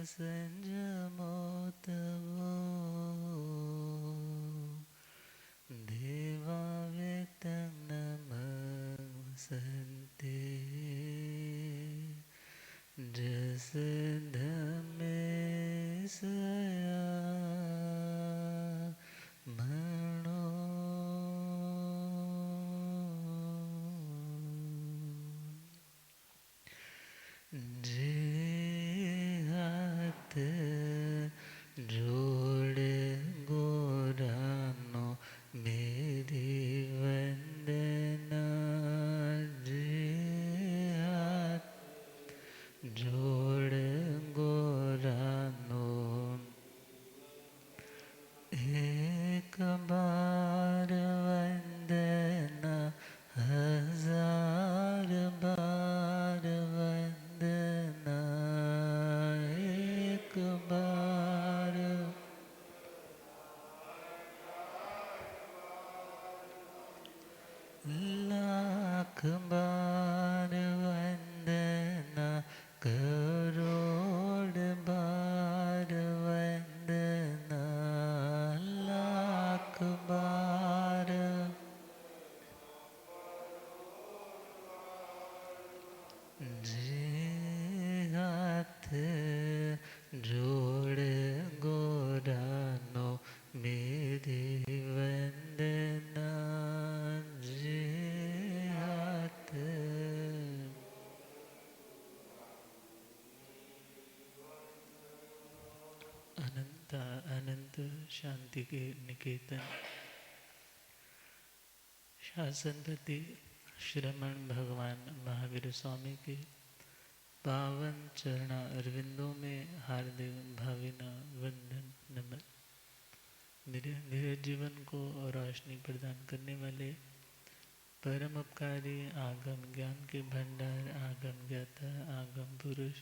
संजमो तवो देवा वेतं नमस्ते जसधमे सया मणो जे हाथ जोड़ गोरानो मेरी वंदना जे हाथ जोड़ गोरानो एक बार वंदना हजार बार वंदना एक बार लाख बार वंदना करोड़ बार वंदना लाख बार जे हाथ जोड़ गोरानो मेरी वंदना जे हाथ अनंत अनंत शांति के निकेतन शासनपति श्रमण भगवान महावीर स्वामी के पावन चरणा अरविंदों में हार्दिक भावना वंदन नमन। मेरे जीवन को रोशनी प्रदान करने वाले परम उपकारी आगम ज्ञान के भंडार आगम ज्ञाता आगम पुरुष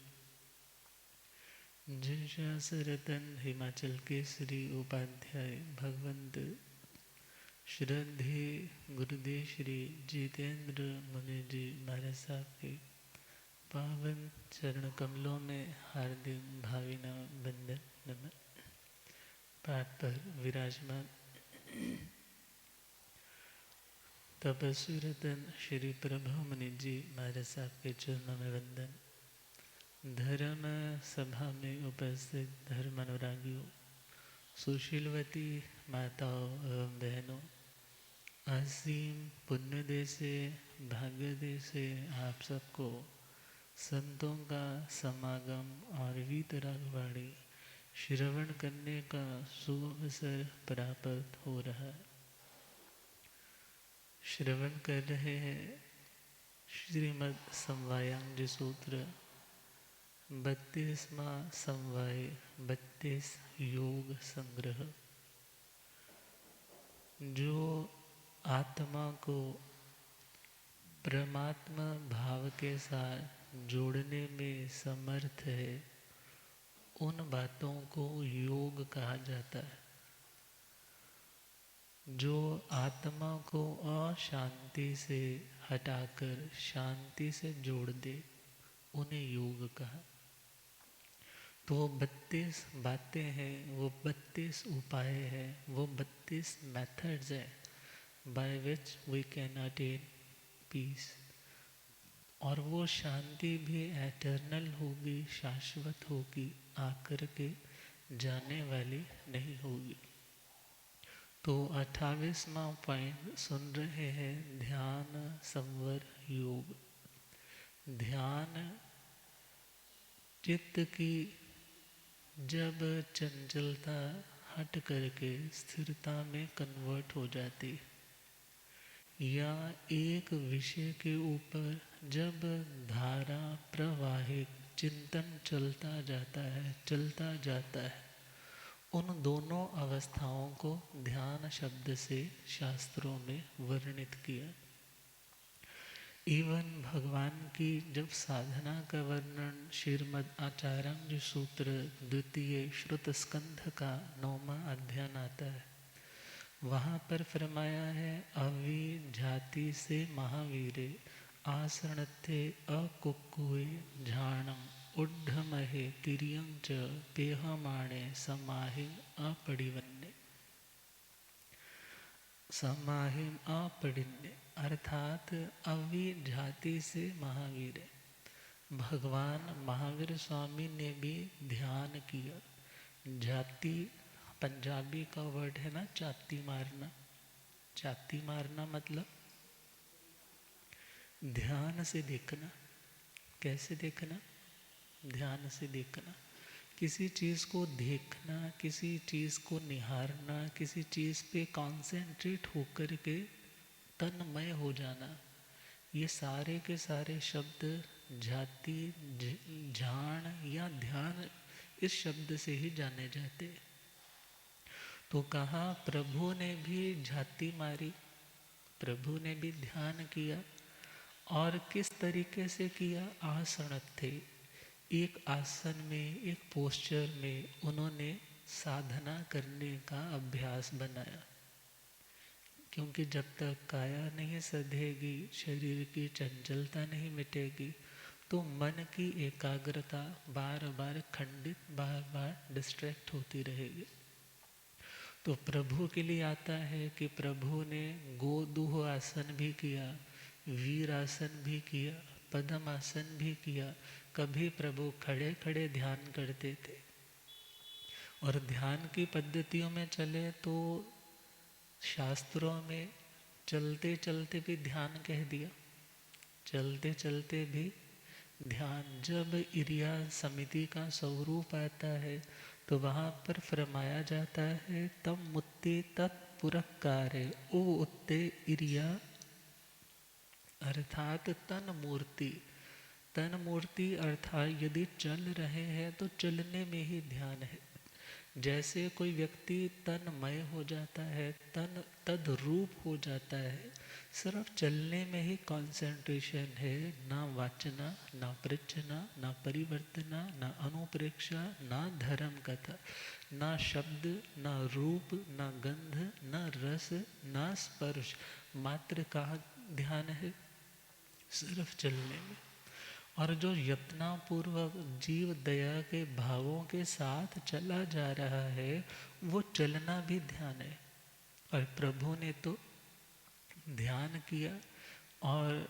जय शासरतन हिमाचल केसरी उपाध्याय भगवंत श्रद्धे गुरुदेव श्री जितेंद्र मुनि जी महाराज साहब के पावन चरण कमलों में हार्दिक भावना वंदन नमन। पाठ पर विराजमान तपस्वी रतन श्री प्रभु मुनि जी महाराज साहब के चरणों में वंदन। धर्म सभा में उपस्थित धर्म अनुरागियों, सुशीलवती माताओं एवं बहनों, असीम पुण्य दे से भाग्य दे से आप सबको संतों का समागम और वीतरागवाणी श्रवण करने का सुअवसर प्राप्त हो रहा है। श्रवण कर रहे हैं श्रीमद् समवायांग सूत्र 32वां समवाय 32 योग संग्रह, जो आत्मा को परमात्मा भाव के साथ जोड़ने में समर्थ है, उन बातों को योग कहा जाता है। जो आत्मा को अशांति से हटाकर शांति से जोड़ दे, उन्हें योग कहा। तो 32 बातें हैं, वो 32 उपाय हैं, वो 32 मेथड्स हैं by which we can attain peace. और वो शांति भी एटर्नल होगी, शाश्वत होगी, आकर के जाने वाली नहीं होगी। तो 28वां पॉइंट सुन रहे हैं, ध्यान संवर योग। ध्यान चित्त की जब चंचलता हट करके स्थिरता में कन्वर्ट हो जाती, या एक विषय के ऊपर जब धारा प्रवाहित चिंतन चलता जाता है, उन दोनों अवस्थाओं को ध्यान शब्द से शास्त्रों में वर्णित किया। इवन भगवान की जब साधना का वर्णन श्रीमद् आचार्य सूत्र 2 श्रुत स्कंध का 9वां अध्याय आता है, वहाँ पर फरमाया है, अवि जाति से महावीरे आसरणथे अकुकुए झाणम उड्ढमहे तिर्यं च पेहमाणे समाहिं अपरिवन्ने। समाहिम अपरिण्य अर्थात अवीर जाति से महावीर है। भगवान महावीर स्वामी ने भी ध्यान किया। जाति पंजाबी का वर्ड है ना, चाती मारना। चाती मारना मतलब ध्यान से देखना। कैसे देखना? ध्यान से देखना। किसी चीज़ को देखना, किसी चीज़ को निहारना, किसी चीज़ पे कॉन्सेंट्रेट होकर के तन्मय हो जाना, ये सारे के सारे शब्द जाति, जान या ध्यान इस शब्द से ही जाने जाते। तो कहा प्रभु ने भी जाति मारी, प्रभु ने भी ध्यान किया। और किस तरीके से किया? आसन थे, एक आसन में, एक पोस्चर में उन्होंने साधना करने का अभ्यास बनाया। क्योंकि जब तक काया नहीं सधेगी, शरीर की चंचलता नहीं मिटेगी, तो मन की एकाग्रता बार बार खंडित, बार बार डिस्ट्रैक्ट होती रहेगी। तो प्रभु के लिए आता है कि प्रभु ने गोदूह आसन भी किया, वीर आसन भी किया, पद्म आसन भी किया। कभी प्रभु खड़े खड़े ध्यान करते थे। और ध्यान की पद्धतियों में चले तो शास्त्रों में चलते चलते भी ध्यान कह दिया। चलते चलते भी ध्यान। जब इरिया समिति का स्वरूप आता है तो वहाँ पर फरमाया जाता है तम मुत्ते तत्पुरक्कारे ओ उत्ते इरिया, अर्थात तन मूर्ति। तन मूर्ति अर्थात यदि चल रहे हैं तो चलने में ही ध्यान है। जैसे कोई व्यक्ति तन्मय हो जाता है, तन तद रूप हो जाता है, सिर्फ चलने में ही कंसंट्रेशन है। ना वाचना, ना पृच्छना, ना परिवर्तना, ना अनुप्रेक्षा, ना धर्म कथा, ना शब्द, ना रूप, ना गंध, ना रस, ना स्पर्श, मात्र का ध्यान है, सिर्फ चलने में। और जो यत्नापूर्वक जीव दया के भावों के साथ चला जा रहा है, वो चलना भी ध्यान है। और प्रभु ने तो ध्यान किया। और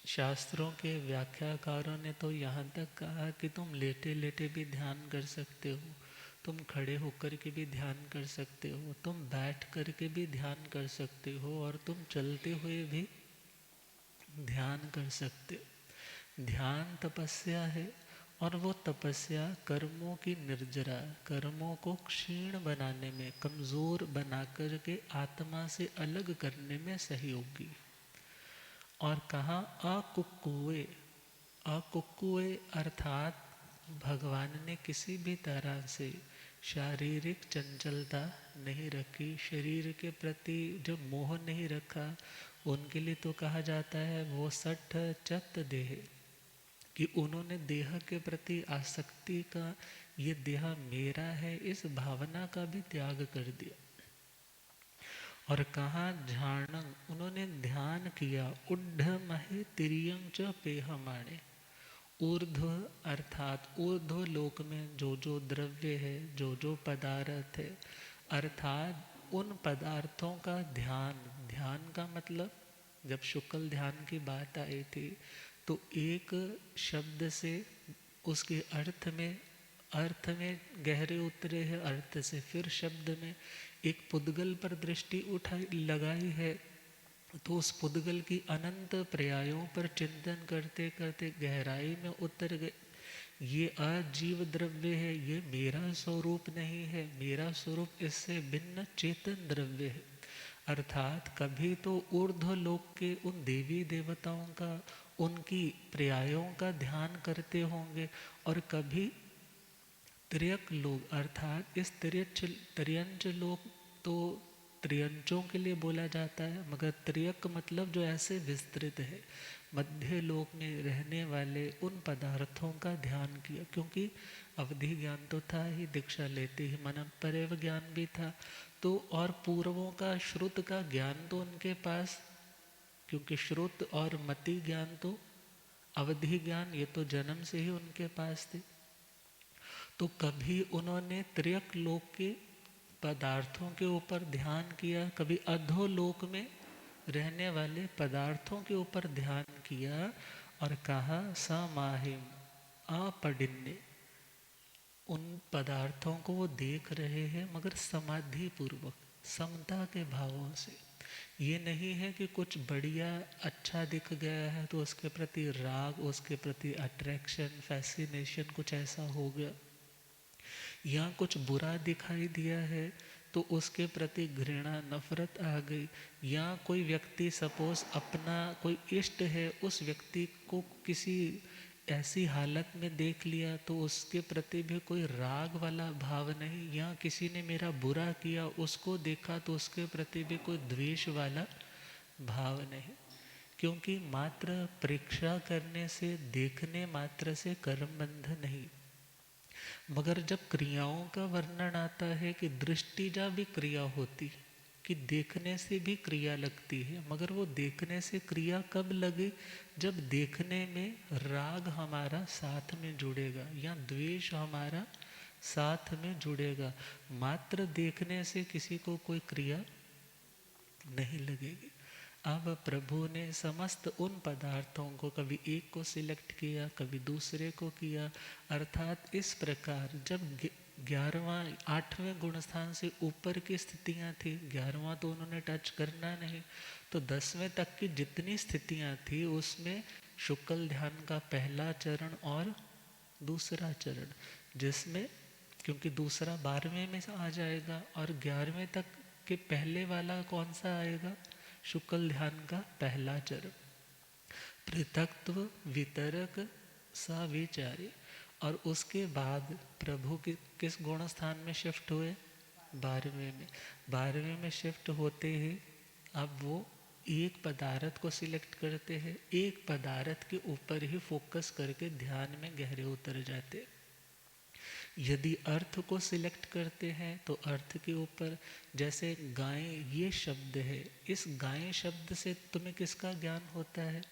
शास्त्रों के व्याख्याकारों ने तो यहाँ तक कहा कि तुम लेटे लेटे भी ध्यान कर सकते हो, तुम खड़े होकर के भी ध्यान कर सकते हो, तुम बैठ कर के भी ध्यान कर सकते हो, और तुम चलते हुए भी ध्यान कर सकते हो। ध्यान तपस्या है। और वो तपस्या कर्मों की निर्जरा, कर्मों को क्षीण बनाने में, कमज़ोर बना कर के आत्मा से अलग करने में सहयोगी। और कहा अकुक्कुए। अकुक्कुए अर्थात भगवान ने किसी भी तरह से शारीरिक चंचलता नहीं रखी, शरीर के प्रति जो मोह नहीं रखा। उनके लिए तो कहा जाता है वो सठ चत देह, कि उन्होंने देह के प्रति आसक्ति का, ये देह मेरा है, इस भावना का भी त्याग कर दिया। और कहा झाणंग, उन्होंने ध्यान किया। उड्ढमहे तिर्यं च पेहमाणे। ऊर्ध्व अर्थात ऊर्ध्व लोक में जो जो द्रव्य है, जो जो पदार्थ है, अर्थात उन पदार्थों का ध्यान। ध्यान का मतलब, जब शुक्ल ध्यान की बात आई थी तो एक शब्द से उसके अर्थ में गहरे उतरे हैं, अर्थ से फिर शब्द में एक पुद्गल पर दृष्टि उठाई लगाई है, तो उस पुद्गल की अनंत पर्यायों पर चिंतन करते करते गहराई में उतर गए। ये अजीव द्रव्य है, ये मेरा स्वरूप नहीं है, मेरा स्वरूप इससे भिन्न चेतन द्रव्य है। अर्थात कभी तो ऊर्ध्व लोक के उन देवी देवताओं का, उनकी पर्यायों का ध्यान करते होंगे, और कभी त्र्यक लोक, अर्थात इस त्र्यंच लोक तो त्रियंचों के लिए बोला जाता है, मगर त्रियक मतलब जो ऐसे विस्तृत है, मध्य लोक में रहने वाले उन पदार्थों का ध्यान किया। क्योंकि अवधि ज्ञान तो था ही, दीक्षा लेते ही मन परैव ज्ञान भी था, तो और पूर्वों का श्रुत का ज्ञान तो उनके पास, क्योंकि श्रुत और मति ज्ञान तो अवधि ज्ञान ये तो जन्म से ही उनके पास थे। तो कभी उन्होंने त्रियक लोक के पदार्थों के ऊपर ध्यान किया, कभी अधोलोक में रहने वाले पदार्थों के ऊपर ध्यान किया और कहा समाहिम अपडिन्ने। उन पदार्थों को वो देख रहे हैं मगर समाधि पूर्वक, समता के भावों से। ये नहीं है कि कुछ बढ़िया अच्छा दिख गया है तो उसके प्रति राग, उसके प्रति अट्रैक्शन, फैसिनेशन कुछ ऐसा हो गया, या कुछ बुरा दिखाई दिया है तो उसके प्रति घृणा, नफरत आ गई, या कोई व्यक्ति सपोज अपना कोई इष्ट है, उस व्यक्ति को किसी ऐसी हालत में देख लिया तो उसके प्रति भी कोई राग वाला भाव नहीं, या किसी ने मेरा बुरा किया उसको देखा तो उसके प्रति भी कोई द्वेष वाला भाव नहीं। क्योंकि मात्र परीक्षा करने से, देखने मात्र से कर्म बंध नहीं। मगर जब क्रियाओं का वर्णन आता है कि दृष्टिजा भी क्रिया होती, कि देखने से भी क्रिया लगती है, मगर वो देखने से क्रिया कब लगे, जब देखने में राग हमारा साथ में जुड़ेगा या द्वेष हमारा साथ में जुड़ेगा। मात्र देखने से किसी को कोई क्रिया नहीं लगेगी। अब प्रभु ने समस्त उन पदार्थों को कभी एक को सिलेक्ट किया, कभी दूसरे को किया, अर्थात इस प्रकार जब 11वां 8वें गुणस्थान से ऊपर की स्थितियां थी, 11वां तो उन्होंने टच करना नहीं, तो 10वें तक की जितनी स्थितियां थी उसमें शुक्ल ध्यान का पहला चरण और दूसरा चरण, जिसमें क्योंकि दूसरा 12वें में आ जाएगा और 11वें तक के पहले वाला कौन सा आएगा, शुक्ल ध्यान का पहला चरण, पृथक्त्व वितरक सविचारी। और उसके बाद प्रभु किस गुण स्थान में शिफ्ट हुए, 12वें में। 12वें में शिफ्ट होते ही अब वो एक पदार्थ को सिलेक्ट करते हैं, एक पदार्थ के ऊपर ही फोकस करके ध्यान में गहरे उतर जाते। यदि अर्थ को सिलेक्ट करते हैं तो अर्थ के ऊपर, जैसे गाय ये शब्द है, इस गाय शब्द से तुम्हें किसका ज्ञान होता है,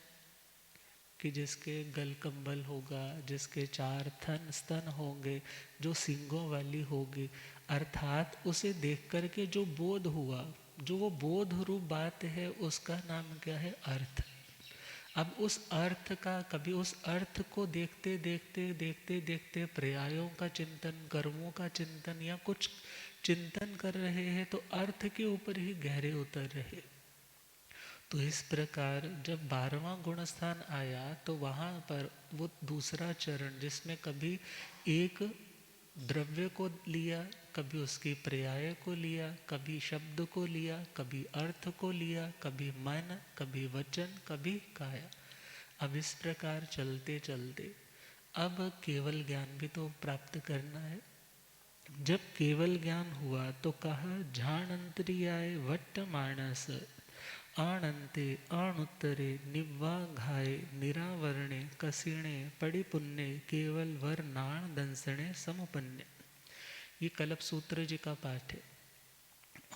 कि जिसके गल कंबल होगा, जिसके 4 थन स्तन होंगे, जो सींगों वाली होगी, अर्थात उसे देख करके जो बोध हुआ, जो वो बोध रूप बात है, उसका नाम क्या है, अर्थ। अब उस अर्थ का, कभी उस अर्थ को देखते देखते देखते देखते पर्यायों का चिंतन, कर्मों का चिंतन या कुछ चिंतन कर रहे हैं तो अर्थ के ऊपर ही गहरे उतर रहे। तो इस प्रकार जब 12वां गुण स्थान आया तो वहाँ पर वो दूसरा चरण, जिसमें कभी एक द्रव्य को लिया, कभी उसकी पर्याय को लिया, कभी शब्द को लिया, कभी अर्थ को लिया, कभी मन, कभी वचन, कभी काया। अब इस प्रकार चलते चलते अब केवल ज्ञान भी तो प्राप्त करना है। जब केवल ज्ञान हुआ तो कहा झाणंतरियाय वट्ट मानस आणंते आणुत्तरे निवाघाये निरावरणे कसीणे पड़िपुन्ने केवल वर्णाण दंसणे समुपन्ने। ये कल्प सूत्र जी का पाठ है।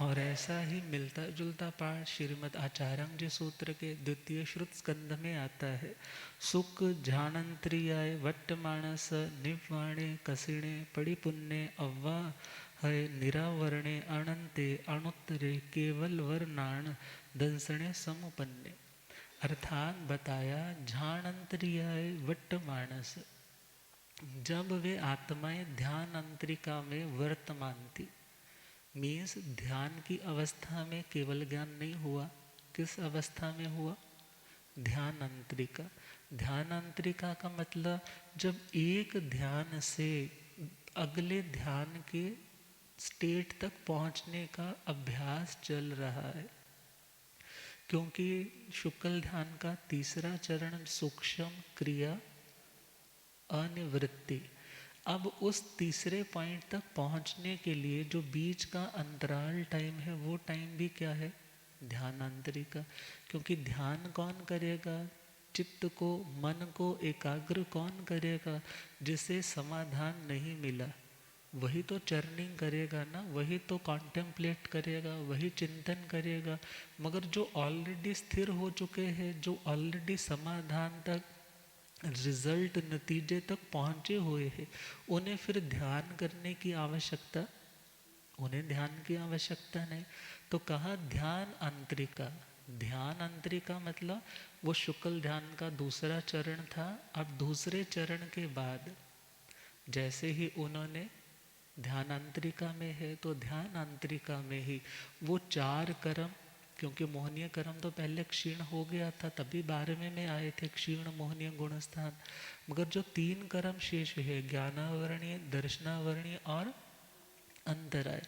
और ऐसा ही मिलता जुलता पाठ श्रीमद् आचार्य जी सूत्र के द्वितीय श्रुत स्कंध में आता है। सुख झाणंत्रियाय वट्ट मानस निवाणे कसीणे पड़िपुन्ने अव्वा है निरावरणे अनंते अणुत्तरे केवल वर्णाण दंसणे समुपन्ने। अर्थात बताया झाणंत्रियाय वट्ट मानस, जब वे आत्माएं ध्यान अंतरिका में वर्तमान थी, मीन्स ध्यान की अवस्था में केवल ज्ञान नहीं हुआ, किस अवस्था में हुआ, ध्यान अंतरिका। ध्यान अंतरिका का मतलब जब एक ध्यान से अगले ध्यान के स्टेट तक पहुंचने का अभ्यास चल रहा है। क्योंकि शुक्ल ध्यान का तीसरा चरण सूक्ष्म क्रिया अनिवृत्ति। अब उस तीसरे पॉइंट तक पहुंचने के लिए जो बीच का अंतराल टाइम है, वो टाइम भी क्या है, ध्यानांतरिका। क्योंकि ध्यान कौन करेगा, चित्त को, मन को एकाग्र कौन करेगा, जिसे समाधान नहीं मिला वही तो चर्निंग करेगा ना, वही तो कॉन्टेम्पलेट करेगा, वही चिंतन करेगा। मगर जो ऑलरेडी स्थिर हो चुके हैं, जो ऑलरेडी समाधान तक रिजल्ट नतीजे तक पहुँचे हुए हैं, उन्हें फिर ध्यान करने की आवश्यकता, उन्हें ध्यान की आवश्यकता नहीं। तो कहा ध्यान अंतरिका। ध्यान अंतरिका मतलब वो शुक्ल ध्यान का दूसरा चरण था। अब दूसरे चरण के बाद जैसे ही उन्होंने ध्यान अंतरिका में है, तो ध्यान अंतरिका में ही वो 4 कर्म, क्योंकि मोहनीय कर्म तो पहले क्षीण हो गया था, तभी 12वें में आए थे क्षीण मोहनीय गुणस्थान। मगर जो 3 कर्म शेष है, ज्ञानावरणीय, दर्शनावरणीय और अंतराय,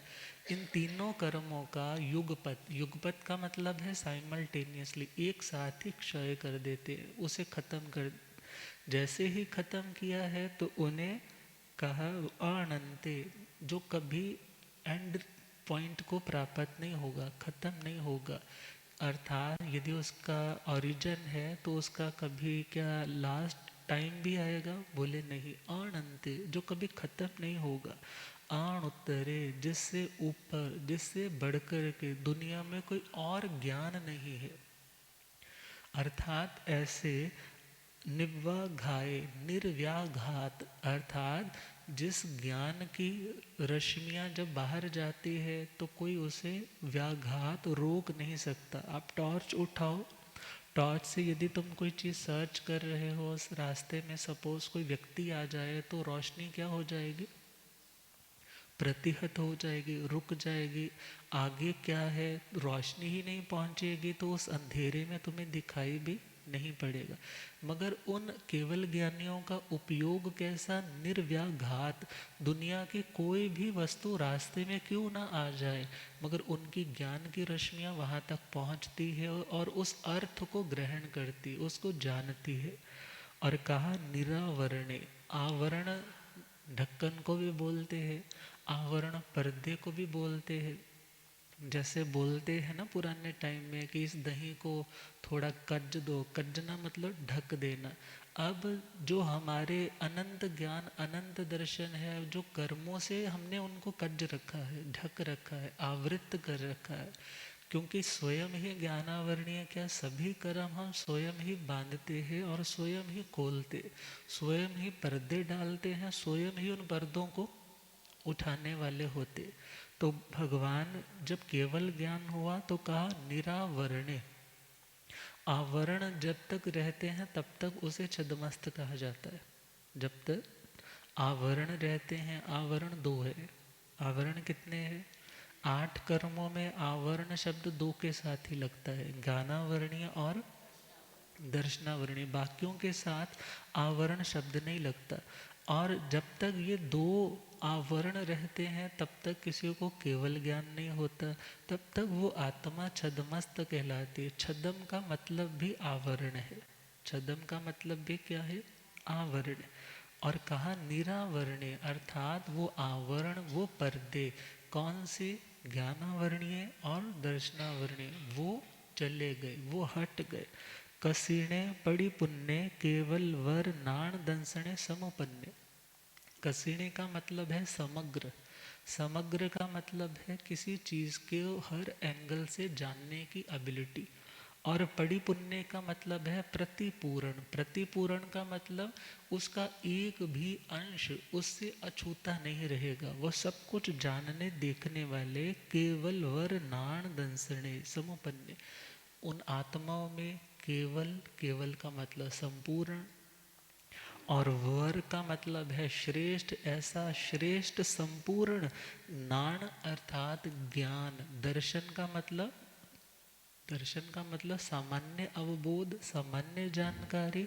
इन तीनों कर्मों का युगपत, युगपत का मतलब है साइमल्टेनियसली, एक साथ ही क्षय कर देते हैं, उसे खत्म कर। जैसे ही खत्म किया है तो उन्हें कहा अनंते, जो कभी एंड पॉइंट को प्राप्त नहीं होगा, खत्म नहीं होगा। अर्थात यदि उसका ओरिजिन है तो उसका कभी क्या लास्ट टाइम भी आएगा? बोले नहीं। अनंते, जो कभी खत्म नहीं होगा। आण उत्तरे, जिससे ऊपर, जिससे बढ़कर के दुनिया में कोई और ज्ञान नहीं है। अर्थात ऐसे निव्याघाय, निर्व्याघात, अर्थात जिस ज्ञान की रश्मियाँ जब बाहर जाती है तो कोई उसे व्याघात रोक नहीं सकता। आप टॉर्च उठाओ, टॉर्च से यदि तुम कोई चीज़ सर्च कर रहे हो, उस रास्ते में सपोज कोई व्यक्ति आ जाए तो रोशनी क्या हो जाएगी? प्रतिहत हो जाएगी, रुक जाएगी। आगे क्या है, रोशनी ही नहीं पहुंचेगी तो उस अंधेरे में तुम्हें दिखाई भी नहीं पड़ेगा। मगर उन केवल ज्ञानियों का उपयोग कैसा? निर्व्याघात, दुनिया की कोई भी वस्तु रास्ते में क्यों ना आ जाए, मगर उनकी ज्ञान की रश्मियाँ वहाँ तक पहुँचती है और उस अर्थ को ग्रहण करती, उसको जानती है। और कहा निरावरणे, आवरण ढक्कन को भी बोलते हैं, आवरण पर्दे को भी बोलते हैं। जैसे बोलते हैं ना पुराने टाइम में कि इस दही को थोड़ा कज दो, कजना मतलब ढक देना। अब जो हमारे अनंत ज्ञान, अनंत दर्शन है, जो कर्मों से हमने उनको कज रखा है, ढक रखा है, आवृत कर रखा है, क्योंकि स्वयं ही ज्ञानावरणीय क्या सभी कर्म हम स्वयं ही बांधते हैं और स्वयं ही खोलते, स्वयं ही पर्दे डालते हैं, स्वयं ही उन पर्दों को उठाने वाले होते। तो भगवान जब केवल ज्ञान हुआ तो कहा निरावरणे, आवरण जब तक रहते हैं तब तक उसे छद्मस्त कहा जाता है। जब तक आवरण रहते हैं, आवरण 2 है। आवरण कितने हैं? 8 कर्मों में आवरण शब्द 2 के साथ ही लगता है, ज्ञानावरणीय और दर्शनावरणीय। बाकियों के साथ आवरण शब्द नहीं लगता। और जब तक ये 2 आवरण रहते हैं तब तक किसी को केवल ज्ञान नहीं होता, तब तक वो आत्मा छद्मस्त कहलाती है। छद्म का मतलब भी आवरण है, छद्म का मतलब भी क्या है? आवरण। और कहा निरावरणे, अर्थात वो आवरण, वो पर्दे कौन से? ज्ञानावरणीय और दर्शनावरणीय, वो चले गए, वो हट गए। कसीणे पड़ी पुण्य, केवल वर नाण दंसणे समुपन्ने। कसीणे का मतलब है समग्र, समग्र का मतलब है किसी चीज़ के हर एंगल से जानने की एबिलिटी। और पड़ी पुण्य का मतलब है प्रतिपूरण, प्रतिपूरण का मतलब उसका एक भी अंश उससे अछूता नहीं रहेगा, वह सब कुछ जानने देखने वाले केवल वर नाण दंसणे समुपन्ने। उन आत्माओं में केवल, केवल का मतलब संपूर्ण, और वर का मतलब है श्रेष्ठ, ऐसा श्रेष्ठ संपूर्ण। नाण अर्थात ज्ञान, दर्शन का मतलब, दर्शन का मतलब सामान्य अवबोध, सामान्य जानकारी।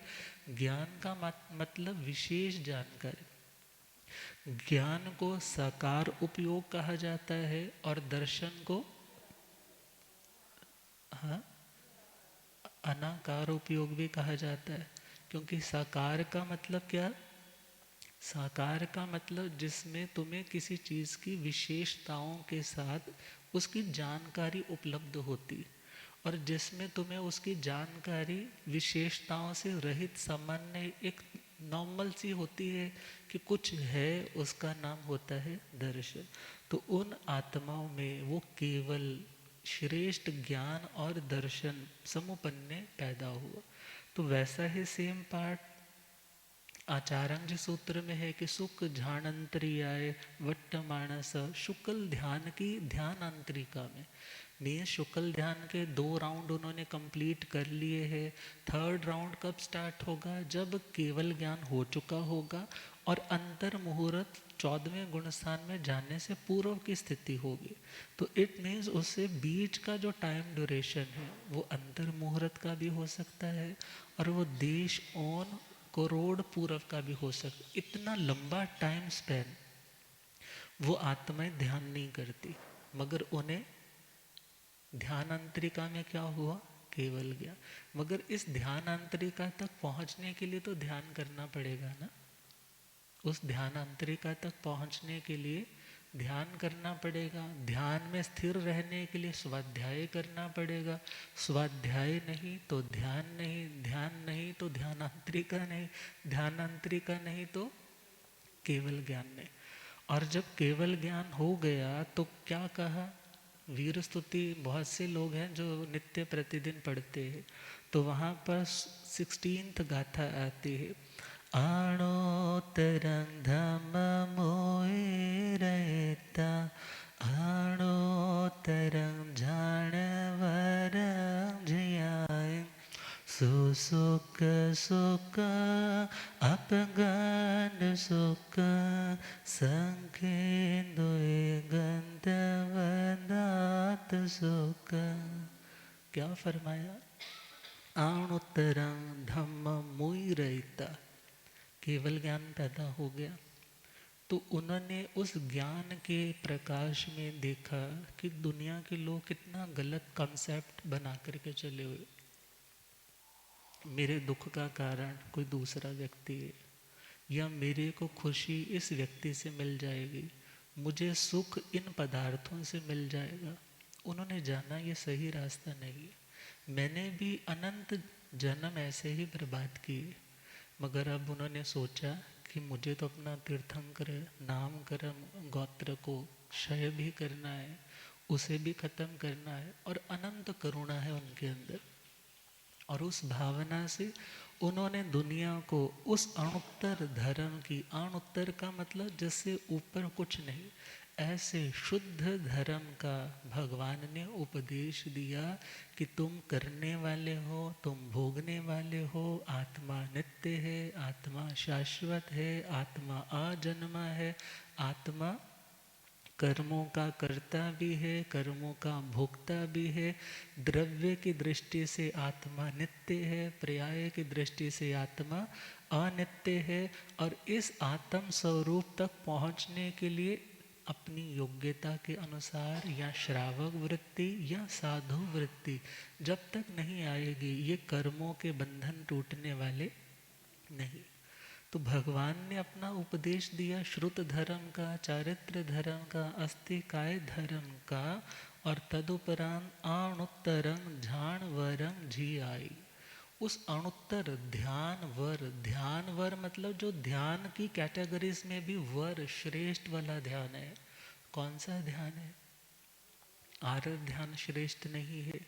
ज्ञान का मतलब विशेष जानकारी। ज्ञान को साकार उपयोग कहा जाता है और दर्शन को, हाँ, अनाकार उपयोग भी कहा जाता है। क्योंकि साकार का मतलब क्या? साकार का मतलब जिसमें तुम्हें किसी चीज़ की विशेषताओं के साथ उसकी जानकारी उपलब्ध होती, और जिसमें तुम्हें उसकी जानकारी विशेषताओं से रहित, सामान्य एक नॉर्मल सी होती है कि कुछ है, उसका नाम होता है दर्शन। तो उन आत्माओं में वो केवल श्रेष्ठ ज्ञान और दर्शन समुपन्न पैदा हुआ। तो वैसा ही सेम पार्ट आचार्य सूत्र में है कि सुख ध्यानंतरियाय वट्ट मानस, शुक्ल ध्यान की ध्यान अंतरिका में शुक्ल ध्यान के 2 राउंड उन्होंने कंप्लीट कर लिए हैं। 3rd राउंड कब स्टार्ट होगा? जब केवल ज्ञान हो चुका होगा और अंतर मुहूर्त 14वें गुण स्थान में जाने से पूर्व की स्थिति होगी। तो इट मीन्स उससे बीच का जो टाइम ड्यूरेशन है वो अंतर मुहूर्त का भी हो सकता है और वो देश ऑन करोड़ पूर्व का भी हो सकता। इतना लंबा टाइम स्पेन वो आत्माएं ध्यान नहीं करती, मगर उन्हें ध्यान अंतरिका में क्या हुआ? केवल गया। मगर इस ध्यान अंतरिका तक पहुंचने के लिए तो ध्यान करना पड़ेगा ना। उस ध्यान अंतरिका तक पहुंचने के लिए ध्यान करना पड़ेगा। ध्यान में स्थिर रहने के लिए स्वाध्याय करना पड़ेगा। स्वाध्याय नहीं तो ध्यान नहीं, ध्यान नहीं तो ध्यानांतरिका नहीं, ध्यानांतरिका नहीं तो केवल ज्ञान नहीं। और जब केवल ज्ञान हो गया तो क्या कहा? वीर स्तुति बहुत से लोग हैं जो नित्य प्रतिदिन पढ़ते हैं, तो वहाँ पर 16th गाथा आती है। आणोत्तरं धम्म मोहे रहता, आणोत्तरं जानवरं जियाय, सुसुख सुख अपगन सुख, संकेंदुए गंधवदात सुख। क्या फरमाया? आणोत्तरं धम्म मोहि रहता, केवल ज्ञान पैदा हो गया तो उन्होंने उस ज्ञान के प्रकाश में देखा कि दुनिया के लोग कितना गलत कॉन्सेप्ट बना करके चले हुए। मेरे दुख का कारण कोई दूसरा व्यक्ति है, या मेरे को खुशी इस व्यक्ति से मिल जाएगी, मुझे सुख इन पदार्थों से मिल जाएगा। उन्होंने जाना ये सही रास्ता नहीं है। मैंने भी अनंत जन्म ऐसे ही बर्बाद किए, मगर अब उन्होंने सोचा कि मुझे तो अपना तीर्थंकर नाम कर्म गोत्र को क्षय भी करना है, उसे भी खत्म करना है, और अनंत करुणा है उनके अंदर। और उस भावना से उन्होंने दुनिया को उस अणुत्तर धर्म की, अणुत्तर का मतलब जिससे ऊपर कुछ नहीं, ऐसे शुद्ध धर्म का भगवान ने उपदेश दिया कि तुम करने वाले हो, तुम भोगने वाले हो। आत्मा नित्य है, आत्मा शाश्वत है, आत्मा अजन्मा है, आत्मा कर्मों का कर्ता भी है, कर्मों का भोक्ता भी है। द्रव्य की दृष्टि से आत्मा नित्य है, पर्याय की दृष्टि से आत्मा अनित्य है। और इस आत्म स्वरूप तक पहुँचने के लिए अपनी योग्यता के अनुसार या श्रावक वृत्ति या साधु वृत्ति जब तक नहीं आएगी, ये कर्मों के बंधन टूटने वाले नहीं। तो भगवान ने अपना उपदेश दिया श्रुत धर्म का, चारित्र धर्म का, अस्तिकाय धर्म का, और तदुपरांत अणुत्तरं ध्यान वरं जी आई। उस अणुत्तर ध्यान वर मतलब जो ध्यान की कैटेगरीज में भी वर श्रेष्ठ वाला ध्यान है। कौन सा ध्यान है? आर्य ध्यान श्रेष्ठ नहीं है।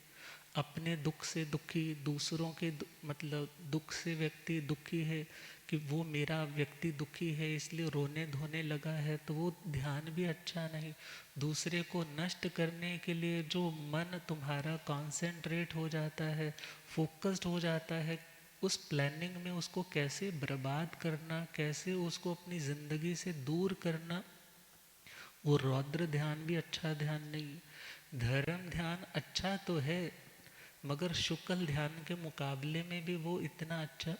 अपने दुख से दुखी, दूसरों के मतलब दुख से व्यक्ति दुखी है कि वो मेरा व्यक्ति दुखी है इसलिए रोने धोने लगा है, तो वो ध्यान भी अच्छा नहीं। दूसरे को नष्ट करने के लिए जो मन तुम्हारा कॉन्सेंट्रेट हो जाता है, फोकस्ड हो जाता है, उस प्लानिंग में उसको कैसे बर्बाद करना, कैसे उसको अपनी ज़िंदगी से दूर करना, वो रौद्र ध्यान भी अच्छा ध्यान नहीं। धर्म ध्यान अच्छा तो है, मगर शुक्ल ध्यान के मुकाबले में भी वो इतना अच्छा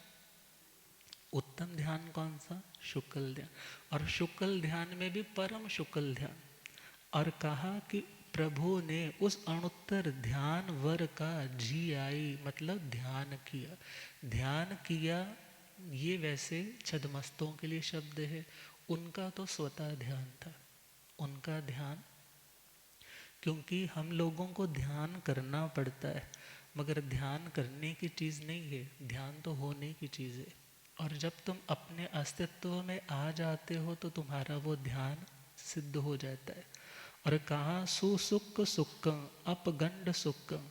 उत्तम ध्यान कौन सा? शुक्ल ध्यान। और शुक्ल ध्यान में भी परम शुक्ल ध्यान। और कहा कि प्रभु ने उस अणुत्तर ध्यान वर का जी आई मतलब ध्यान किया। ध्यान किया ये वैसे छदमस्तों के लिए शब्द है, उनका तो स्वतः ध्यान था। उनका ध्यान, क्योंकि हम लोगों को ध्यान करना पड़ता है, मगर ध्यान करने की चीज़ नहीं है, ध्यान तो होने की चीज़ है। और जब तुम अपने अस्तित्व में आ जाते हो तो तुम्हारा वो ध्यान सिद्ध हो जाता है। और कहा सुसुख सुखम अपगंड सुखम,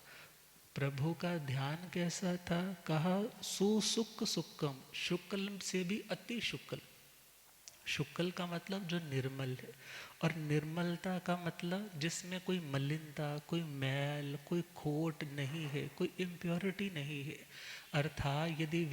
प्रभु का ध्यान कैसा था? कहा सुसुक सुक्कम, शुक्ल से भी अति शुक्ल। शुक्ल का मतलब जो निर्मल है, और निर्मलता का मतलब जिसमें कोई मलिनता, कोई मैल, कोई खोट नहीं है, कोई इम्प्योरिटी नहीं है। अर्थात यदि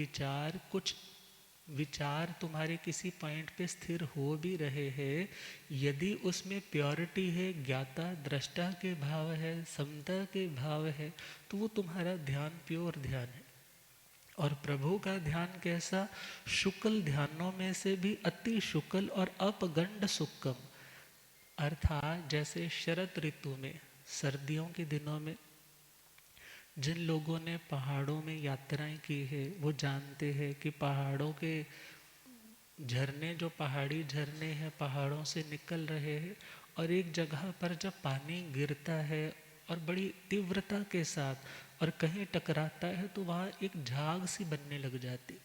विचार तुम्हारे किसी पॉइंट पे स्थिर हो भी रहे हैं, यदि उसमें प्योरिटी है, ज्ञाता दृष्टा के भाव है, समता के भाव है, तो वो तुम्हारा ध्यान प्योर ध्यान है। और प्रभु का ध्यान कैसा? शुक्ल ध्यानों में से भी अति शुक्ल और अपगंड सुक्कम। अर्थात जैसे शरद ऋतु में, सर्दियों के दिनों में जिन लोगों ने पहाड़ों में यात्राएं की है, वो जानते हैं कि पहाड़ों के झरने, जो पहाड़ी झरने हैं, पहाड़ों से निकल रहे हैं, और एक जगह पर जब पानी गिरता है और बड़ी तीव्रता के साथ और कहीं टकराता है, तो वहाँ एक झाग सी बनने लग जाती।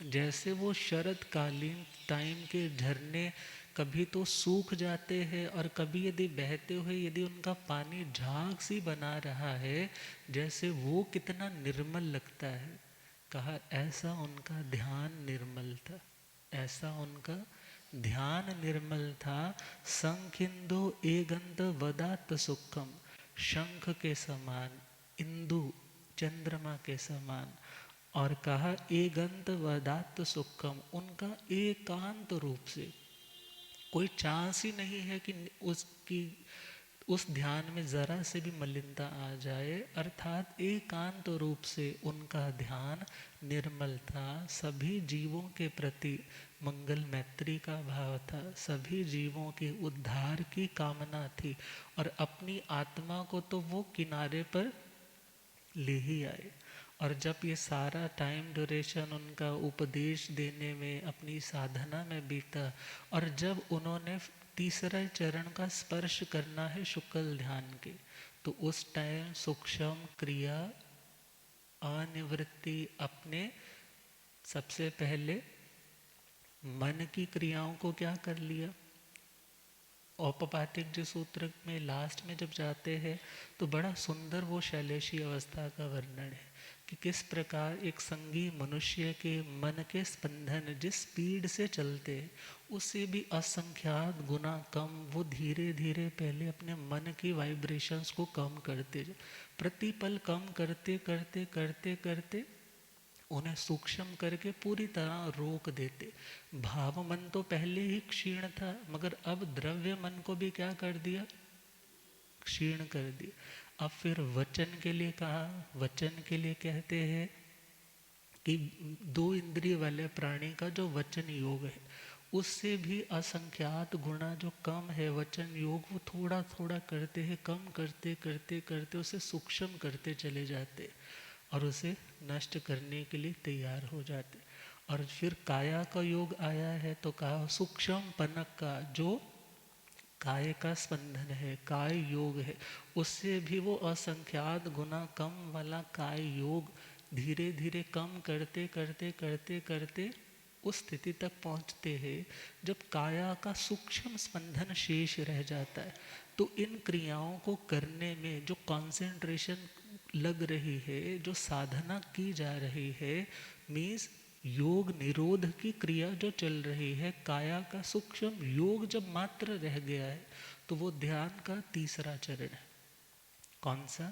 जैसे वो शरद कालीन टाइम के झरने कभी तो सूख जाते हैं, और कभी यदि बहते हुए यदि उनका पानी झाग सी बना रहा है, जैसे वो कितना निर्मल लगता है। कहा ऐसा उनका ध्यान निर्मल था, ऐसा उनका ध्यान निर्मल था। संखिंदो एगंत वदात सुखम, शंख के समान, इंदु चंद्रमा के समान। और कहा एगंत वदात सुखम, उनका एकांत रूप से कोई चांस ही नहीं है कि उसकी उस ध्यान में जरा से भी मलिनता आ जाए। अर्थात एकांत रूप से उनका ध्यान निर्मल था। सभी जीवों के प्रति मंगल मैत्री का भाव था, सभी जीवों के उद्धार की कामना थी, और अपनी आत्मा को तो वो किनारे पर ले ही आए। और जब ये सारा टाइम ड्यूरेशन उनका उपदेश देने में, अपनी साधना में बीता, और जब उन्होंने तीसरा चरण का स्पर्श करना है शुक्ल ध्यान के, तो उस टाइम सूक्ष्म क्रिया अनिवृत्ति अपने सबसे पहले मन की क्रियाओं को क्या कर लिया। औपपातिक जो सूत्र में लास्ट में जब जाते हैं, तो बड़ा सुंदर वो शैलेशी अवस्था का वर्णन है कि किस प्रकार एक संगी मनुष्य के मन के स्पंदन जिस स्पीड से चलते हैं, उससे भी असंख्यात गुना कम वो धीरे धीरे पहले अपने मन की वाइब्रेशंस को कम करते, प्रतिपल कम करते करते करते करते उन्हें सूक्ष्म करके पूरी तरह रोक देते। भाव मन तो पहले ही क्षीण था, मगर अब द्रव्य मन को भी क्या कर दिया? क्षीण कर दिया। अब फिर वचन के लिए कहा, वचन के लिए कहते हैं कि दो इंद्रिय वाले प्राणी का जो वचन योग है, उससे भी असंख्यात गुणा जो कम है वचन योग, वो थोड़ा थोड़ा करते हैं, कम करते करते करते उसे सूक्ष्म करते चले जाते, और उसे नष्ट करने के लिए तैयार हो जाते। और फिर काया का योग आया है, तो कहा सूक्ष्म पनक का जो काय का स्पंदन है, काय योग है, उससे भी वो असंख्यात गुना कम वाला काय योग धीरे धीरे कम करते करते करते करते उस स्थिति तक पहुंचते हैं जब काया का सूक्ष्म स्पंदन शेष रह जाता है। तो इन क्रियाओं को करने में जो कंसंट्रेशन लग रही है, जो साधना की जा रही है, मीन्स योग निरोध की क्रिया जो चल रही है, काया का सूक्ष्म योग जब मात्र रह गया है, तो वो ध्यान का तीसरा चरण है। कौन सा?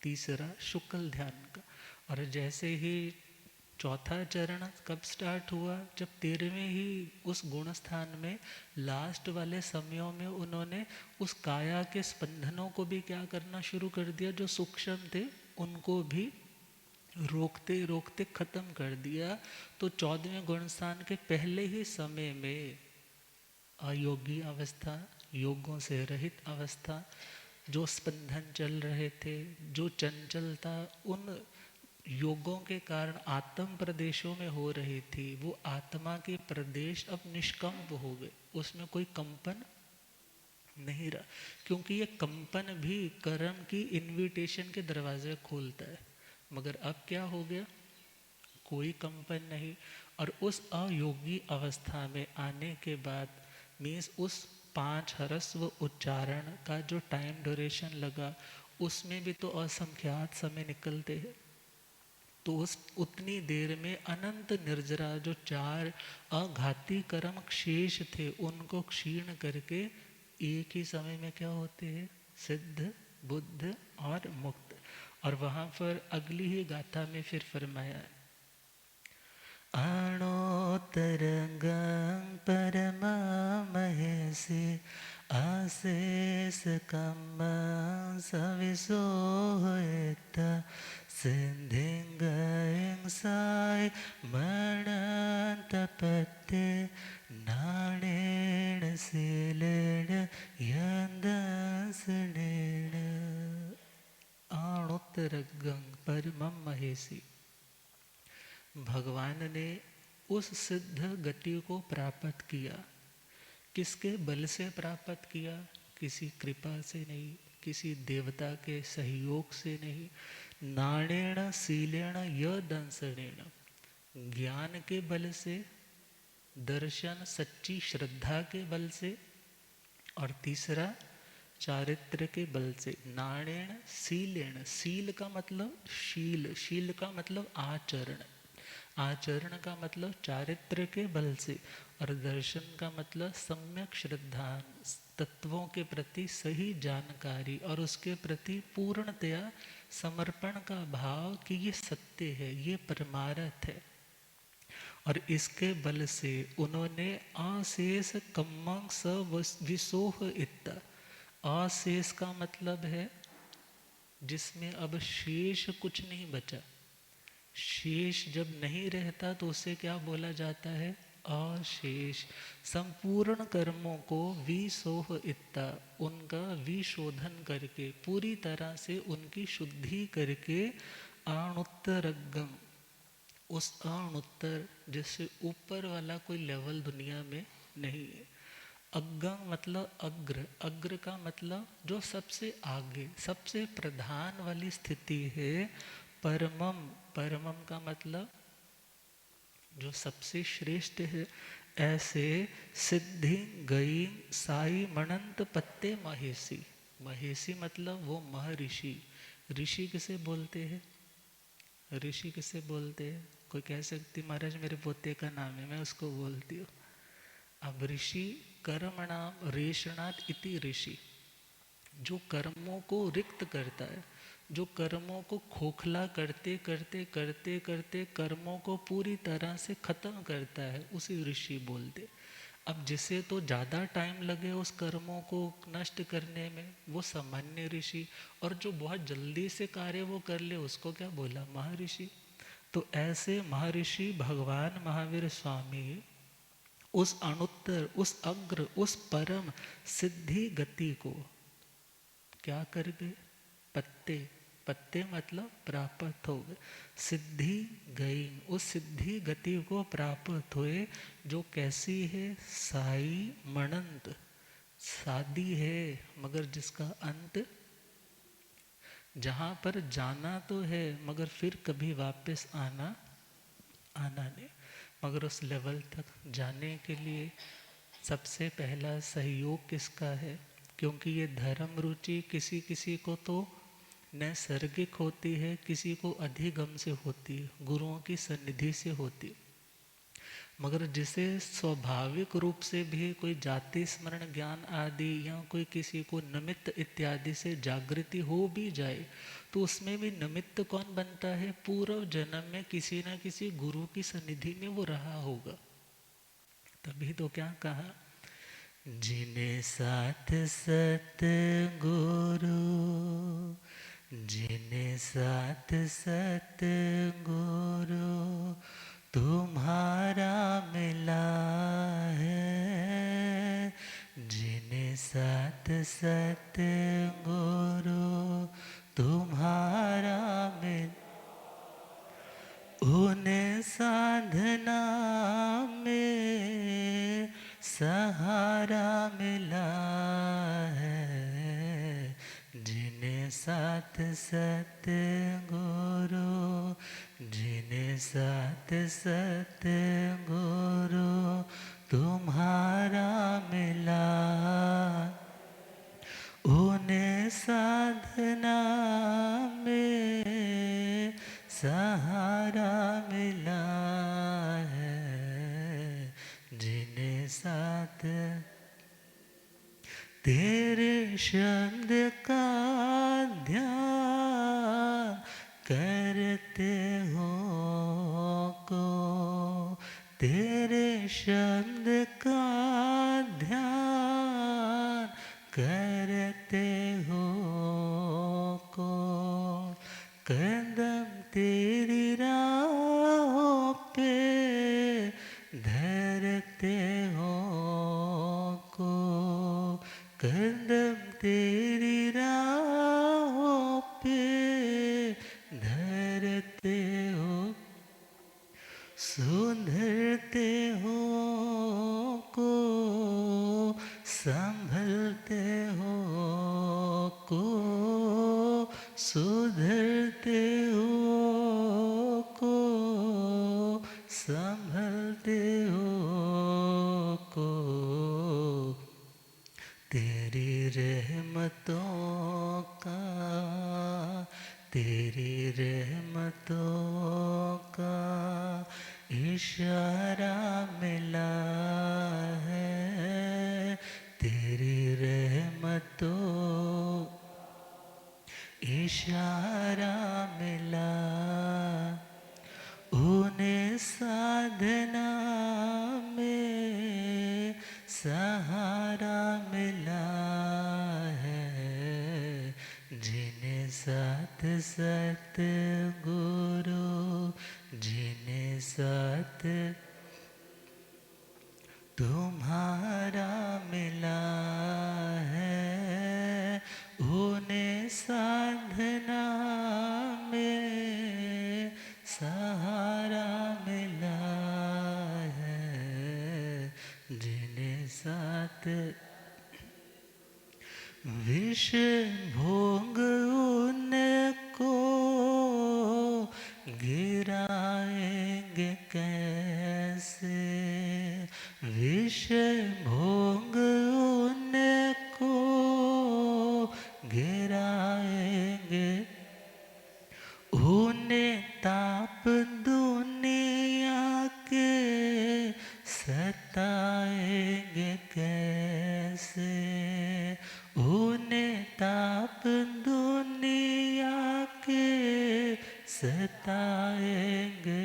तीसरा, शुक्ल ध्यान का। और जैसे ही चौथा चरण कब स्टार्ट हुआ? जब 13वें ही उस गुण स्थान में लास्ट वाले समयों में उन्होंने उस काया के स्पंदनों को भी क्या करना शुरू कर दिया, जो सूक्ष्म थे उनको भी रोकते रोकते खत्म कर दिया। तो 14वें गुण स्थान के पहले ही समय में अयोगी अवस्था, योगों से रहित अवस्था, जो स्पंदन चल रहे थे, जो चंचलता उन योगों के कारण आत्म प्रदेशों में हो रही थी, वो आत्मा के प्रदेश अब निष्कंप हो गए, उसमें कोई कंपन नहीं रहा। क्योंकि ये कंपन भी कर्म की इनविटेशन के दरवाजे खोलता है, मगर अब क्या हो गया? कोई कंपन नहीं। और उस अयोगी अवस्था में आने के बाद मीन्स उस 5 ह्रस्व उच्चारण का जो टाइम ड्यूरेशन लगा, उसमें भी तो असंख्यात समय निकलते हैं। तो उस उतनी देर में अनंत निर्जरा जो 4 अघाती कर्म शेष थे उनको क्षीण करके एक ही समय में क्या होते हैं, सिद्ध, बुद्ध और मुक्त। और वहां पर अगली ही गाथा में फिर फरमाया, अणोतरंगं परममहेसि आशेष कम्मं सविशोहित सिद्धिं गयं साय मरणन्तपत्ते नाणेन शीलेन यन्दसनेन। अणोतरंगं परमं महेसि, भगवान ने उस सिद्ध गति को प्राप्त किया। किसके बल से प्राप्त किया? किसी कृपा से नहीं, किसी देवता के सहयोग से नहीं। नाणेण शीलेण यदंसनेन, ज्ञान के बल से, दर्शन सच्ची श्रद्धा के बल से, और तीसरा चारित्र के बल से। नाणेण शीलेण, शील का मतलब शील, शील का मतलब आचरण, आचरण का मतलब चारित्र के बल से, और दर्शन का मतलब सम्यक श्रद्धा, तत्वों के प्रति सही जानकारी और उसके प्रति पूर्णतया समर्पण का भाव कि ये सत्य है, ये परमार्थ है। और इसके बल से उन्होंने अशेष कम्मं सविशोह इत्ता, अशेष का मतलब है जिसमें अब शेष कुछ नहीं बचा। शेष जब नहीं रहता तो उसे क्या बोला जाता है? अशेष। संपूर्ण कर्मों को विशोह इत्ता, उनका विशोधन करके, पूरी तरह से उनकी शुद्धि करके, अणुत्तरगम, उस अणुत्तर जिससे ऊपर वाला कोई लेवल दुनिया में नहीं है। अग्गम मतलब अग्र, अग्र का मतलब जो सबसे आगे, सबसे प्रधान वाली स्थिति है। परमम, परमम का मतलब जो सबसे श्रेष्ठ है। ऐसे सिद्धि गई साई मणंत पत्ते महेशी, महेशी मतलब वो महर्षि। ऋषि किसे बोलते हैं? ऋषि किसे बोलते हैं? कोई कह सकती महाराज मेरे पोते का नाम है, मैं उसको बोलती हूँ। अब ऋषि कर्मणाम रेषणात् इति ऋषि, जो कर्मों को रिक्त करता है, जो कर्मों को खोखला करते करते करते करते कर्मों को पूरी तरह से खत्म करता है, उसे ऋषि बोलते। अब जिसे तो ज़्यादा टाइम लगे उस कर्मों को नष्ट करने में, वो सामान्य ऋषि, और जो बहुत जल्दी से कार्य वो कर ले उसको क्या बोला? महर्षि। तो ऐसे महर्षि भगवान महावीर स्वामी उस अणुत्तर, उस अग्र, उस परम सिद्धि गति को क्या कर गए? पत्ते, पत्ते मतलब प्राप्त हो गए। सिद्धि गई, उस सिद्धि गति को प्राप्त हुए, जो कैसी है? साई मणंत, सादी है मगर जिसका अंत, जहाँ पर जाना तो है मगर फिर कभी वापस आना नहीं। मगर उस लेवल तक जाने के लिए सबसे पहला सहयोग किसका है? क्योंकि ये धर्म रुचि किसी किसी को तो नैसर्गिक होती है, किसी को अधिगम से होती है, गुरुओं की सन्निधि से होती है। मगर जिसे स्वाभाविक रूप से भी कोई जाति स्मरण ज्ञान आदि या कोई किसी को निमित्त इत्यादि से जागृति हो भी जाए, तो उसमें भी निमित्त कौन बनता है? पूर्व जन्म में किसी न किसी गुरु की सन्निधि में वो रहा होगा। तभी तो क्या कहा, जिन्हें साथ सत गुरु, जिन्हें साथ सत गुरु तुम्हारा मिला है, जिन्हें साथ सत गुरु तुम्हारा मिला, उन्हें साधना में सहारा मिला है, जिन्हें साथ सत गुरु, जिन्हें साथ सत गुरु तुम्हारा मिला, उन्हें साधना में सहारा मिला है, जिन्हें साथ तेरे शब्द का ध्यान करते हो को, तेरे शब्द का ध्यान करते हो को, कदम तेरी राहों पे धरते हो को, कदम तेरी राहों पे धरते हो, सुधरते हो को, संभलते हो को, सुधरते हो को, संभलते हो को, तेरी रहमतों का, तेरी रहमतों का इशारा मिला है, तेरी रहमतों इशारा मिला, उन्हें साधना में सहारा मिला है, जिन्हें साथ सत गुरु, जिन्हें साथ तुम्हारा मिला है, उन्हें साधना में सहारा मिला है, जिन्हें साथ विष भोग उनको गिराएंगे कैसे, विष भोग उनको गिराएंगे, उन्हें ताप दुनिया के सताएंगे कैसे, उन्हें ताप दुनिया के सताएंगे,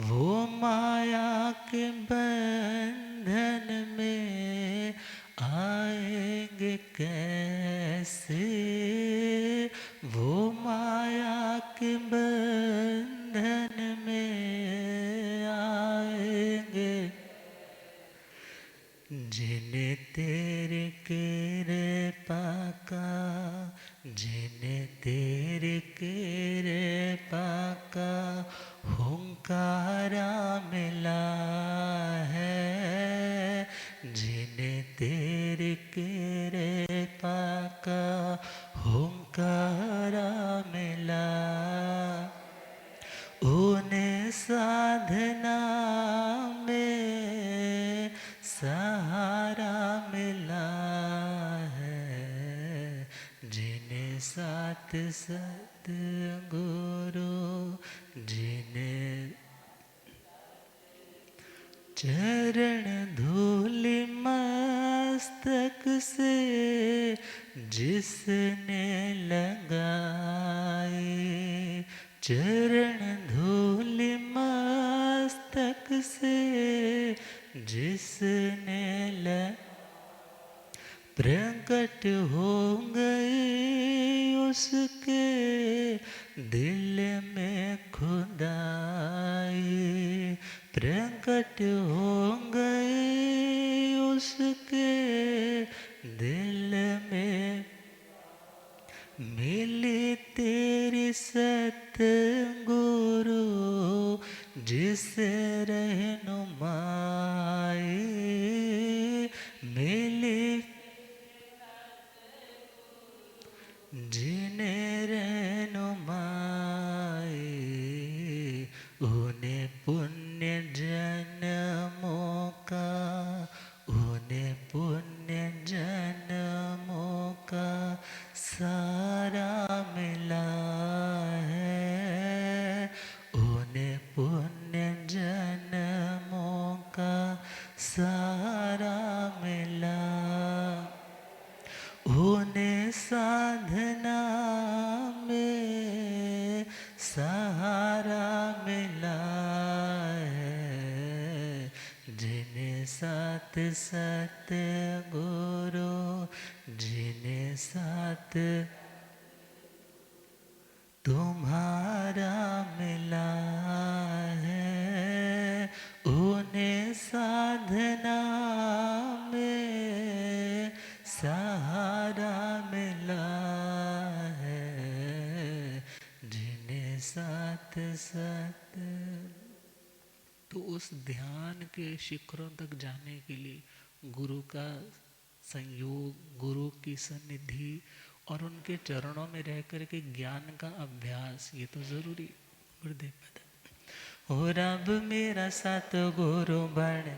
वो माया के बंधन में आएंगे कैसे, वो माया के बंधन में आएंगे, जिन्हें तेरे कृपा का, जिन्हें तेरे कृपा का हुंकारा मिला है, जिन्हें तेरे कृपा का हुंकारा मिला, उन्हें साधना में सहारा मिला है, जिन्हें साथ सतगुरु, जिन्हें चरण धूलि मस्तक से जिसने लगाई, चरण धूलि मस्तक से जिसने प्रकट हो गई उसके दिल में खुदाई, प्रकट हो गई उसके दिल में, मिली तेरी सतगुरु जिसे रहनुमाई, मिली जिन्हें रहनुमाई, उन्हें पुण्य जन्मों का, उन्हें पुण्य जन्म साथ सत गुरु जिने साथ तुम्हारा मिला है, उन्हें साधना में सहारा मिला है, जिन्हें साथ साथ। तो उस ध्यान के शिखरों तक जाने के लिए गुरु का संयोग, गुरु की सन्निधि और उनके चरणों में रह कर के ज्ञान का अभ्यास, ये तो जरूरी। गुरुदेव बता हो रब मेरा सत गुरु बन,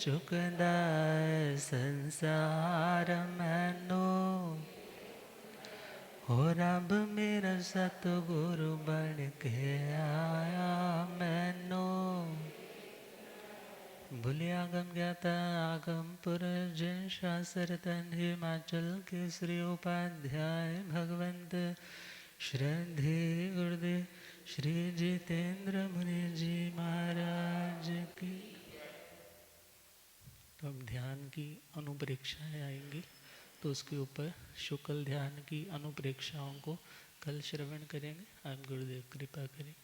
चुकदा संसार मैनो, हो रब मेरा सतगुरु बन के आया मैनो। भूलिया गम ज्ञाता आगम पुर जिन शास्त्र तन हिमाचल के श्री उपाध्याय भगवंत श्रद्धे गुरुदेव श्री जितेंद्र मुनि जी महाराज की। तो अब ध्यान की अनुप्रेक्षाएँ आएंगी, तो उसके ऊपर शुक्ल ध्यान की अनुप्रेक्षाओं को कल श्रवण करेंगे। आप गुरुदेव कृपा करें।